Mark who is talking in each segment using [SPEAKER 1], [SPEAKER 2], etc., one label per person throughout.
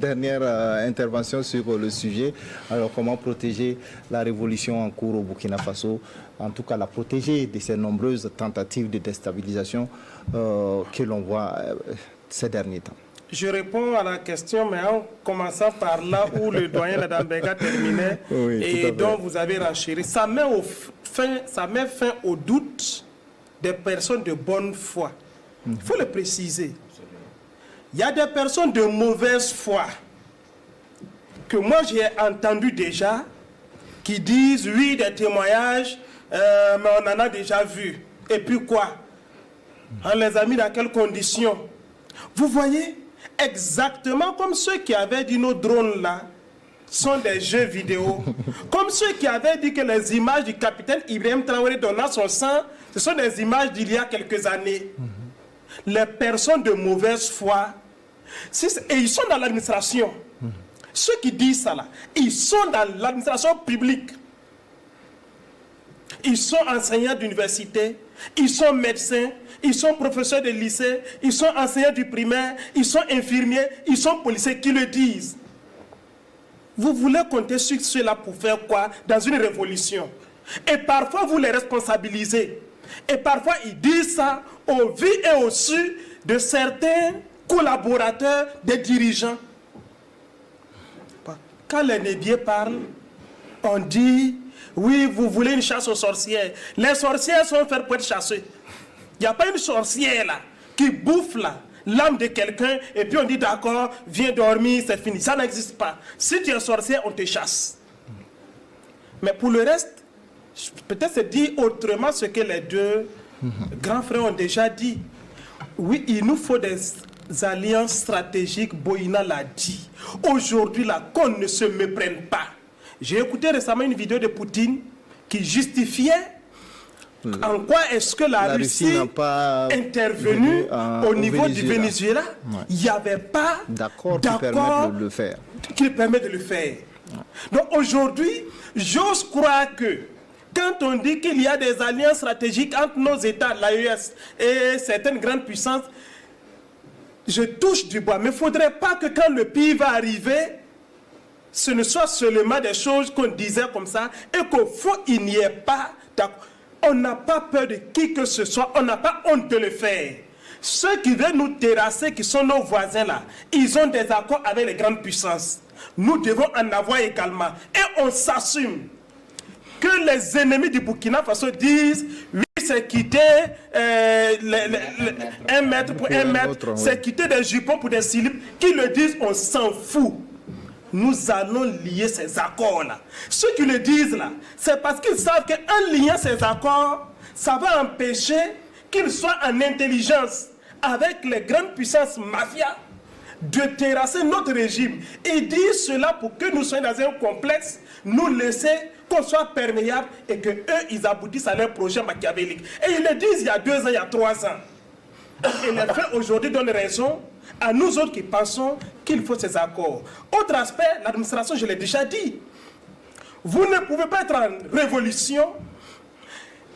[SPEAKER 1] Dernière intervention sur le sujet. Alors, comment protéger la révolution en cours au Burkina Faso, en tout cas la protéger de ces nombreuses tentatives de déstabilisation que l'on voit ces derniers temps?
[SPEAKER 2] Je réponds à la question, mais en commençant par là où le doyen Ladambega terminait et dont vous avez renchéri. Ça met fin au doute des personnes de bonne foi. Il faut le préciser. Il y a des personnes de mauvaise foi que moi j'ai entendu déjà qui disent oui des témoignages mais on en a déjà vu. Et puis quoi? On les a mis dans quelles conditions? Vous voyez, exactement comme ceux qui avaient dit nos drones là sont des jeux vidéo, comme ceux qui avaient dit que les images du capitaine Ibrahim Traoré donnant son sang, ce sont des images d'il y a quelques années. Les personnes de mauvaise foi, et ils sont dans l'administration. Ceux qui disent ça là, ils sont dans l'administration publique. Ils sont enseignants d'université, ils sont médecins, ils sont professeurs de lycée, ils sont enseignants du primaire, ils sont infirmiers, ils sont policiers qui le disent. Vous voulez compter sur cela pour faire quoi dans une révolution? Et parfois vous les responsabilisez. Et parfois ils disent ça au vu et au su de certains collaborateurs des dirigeants. Quand les Nébiers parlent, on dit, oui, vous voulez une chasse aux sorcières. Les sorcières sont faites pour être chassées. Il n'y a pas une sorcière là, qui bouffe l'âme de quelqu'un, et puis on dit, d'accord, viens dormir, c'est fini. Ça n'existe pas. Si tu es sorcière, on te chasse. Mais pour le reste, peut-être c'est dit autrement ce que les deux grands frères ont déjà dit. Oui, il nous faut des alliances stratégiques, Boïna l'a dit. Aujourd'hui, là, qu'on ne se méprenne pas. J'ai écouté récemment une vidéo de Poutine qui justifiait en quoi est-ce que la Russie n'a pas intervenu au niveau du Venezuela. Il n'y avait pas d'accord qui permet de le faire. Donc aujourd'hui, j'ose croire que quand on dit qu'il y a des alliances stratégiques entre nos États, l'AES et certaines grandes puissances, je touche du bois. Mais il ne faudrait pas que quand le pays va arriver, ce ne soit seulement des choses qu'on disait comme ça et qu'au fond, il n'y ait pas d'accord. On n'a pas peur de qui que ce soit, on n'a pas honte de le faire. Ceux qui veulent nous terrasser, qui sont nos voisins là, ils ont des accords avec les grandes puissances. Nous devons en avoir également. Et on s'assume que les ennemis du Burkina Faso disent, oui, c'est quitter 1 mètre pour 1 mètre, c'est quitter des jupons pour des slip, qui le disent, on s'en fout. Nous allons lier ces accords-là. Ceux qui le disent là, c'est parce qu'ils savent qu'en liant ces accords, ça va empêcher qu'ils soient en intelligence avec les grandes puissances mafias de terrasser notre régime. Ils disent cela pour que nous soyons dans un complexe, nous laisser qu'on soit perméable et que eux, ils aboutissent à leur projet machiavélique. Et ils le disent il y a 2 ans, il y a 3 ans. Et les faits aujourd'hui donnent raison à nous autres qui pensons qu'il faut ces accords. Autre aspect, l'administration, je l'ai déjà dit. Vous ne pouvez pas être en révolution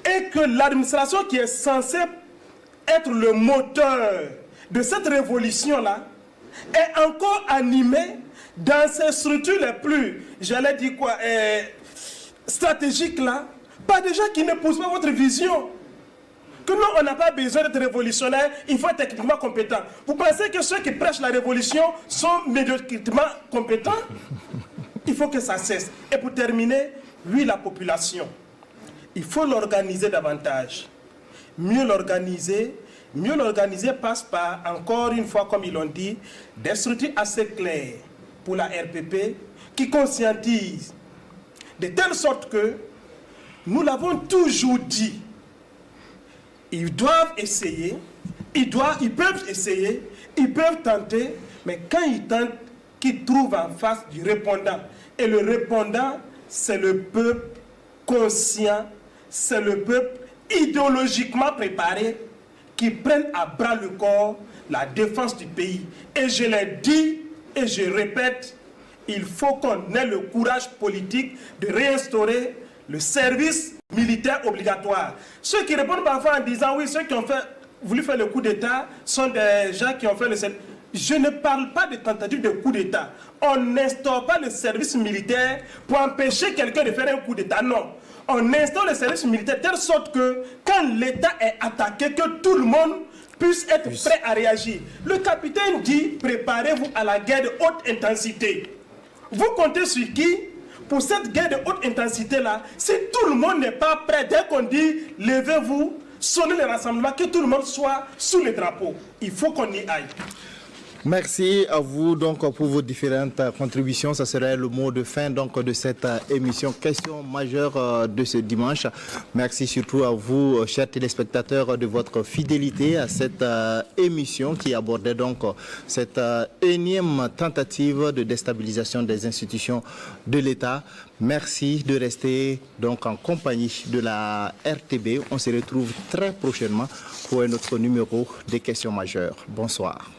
[SPEAKER 2] et que l'administration qui est censée être le moteur de cette révolution-là est encore animée dans ces structures les plus, j'allais dire quoi, stratégiques là, par des gens qui ne posent pas votre vision. Que non, on n'a pas besoin d'être révolutionnaire, il faut être techniquement compétent. Vous pensez que ceux qui prêchent la révolution sont médiocrement compétents? Il faut que ça cesse. Et pour terminer, oui, la population, il faut l'organiser davantage. Mieux l'organiser passe par, encore une fois, comme ils l'ont dit, des structures assez claires pour la RPP qui conscientisent de telle sorte que, nous l'avons toujours dit, ils doivent essayer, ils peuvent essayer, ils peuvent tenter, mais quand ils tentent, qu'ils trouvent en face du répondant. Et le répondant, c'est le peuple conscient, c'est le peuple idéologiquement préparé qui prenne à bras le corps la défense du pays. Et je l'ai dit et je répète, il faut qu'on ait le courage politique de réinstaurer le service militaire obligatoire. Ceux qui répondent parfois en disant oui, ceux qui ont voulu faire le coup d'État sont des gens qui ont fait le service. je ne parle pas de tentative de coup d'État. On n'instaure pas le service militaire pour empêcher quelqu'un de faire un coup d'État, non. On instaure le service militaire de telle sorte que quand l'État est attaqué, que tout le monde puisse être prêt à réagir. Le capitaine dit, préparez-vous à la guerre de haute intensité. Vous comptez sur qui? Pour cette guerre de haute intensité-là, si tout le monde n'est pas prêt, dès qu'on dit, levez-vous, sonnez le rassemblement, que tout le monde soit sous le drapeau. Il faut qu'on y aille.
[SPEAKER 1] Merci à vous donc pour vos différentes contributions. Ça serait le mot de fin donc de cette émission Question majeure de ce dimanche. Merci surtout à vous, chers téléspectateurs, de votre fidélité à cette émission qui abordait donc cette énième tentative de déstabilisation des institutions de l'État. Merci de rester donc en compagnie de la RTB. On se retrouve très prochainement pour un autre numéro des Questions majeures. Bonsoir.